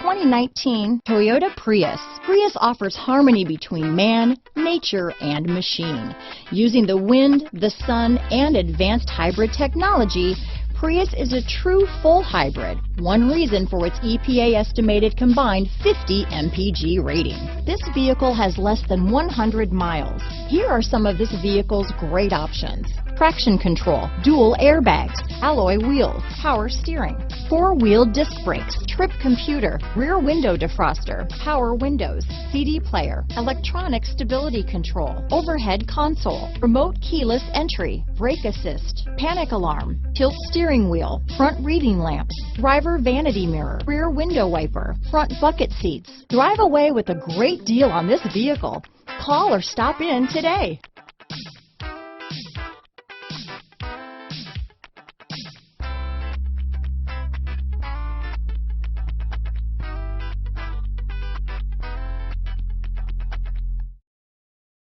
2019 Toyota Prius. Prius offers harmony between man, nature, and machine. Using the wind, the sun, and advanced hybrid technology, Prius is a true full hybrid, one reason for its EPA estimated combined 50 MPG rating. This vehicle has less than 100 miles. Here are some of this vehicle's great options: traction control, dual airbags, alloy wheels, power steering, four-wheel disc brakes, trip computer, rear window defroster, power windows, CD player, electronic stability control, overhead console, remote keyless entry, brake assist, panic alarm, tilt steering wheel, front reading lamps, driver vanity mirror, rear window wiper, front bucket seats. Drive away with a great deal on this vehicle. Call or stop in today.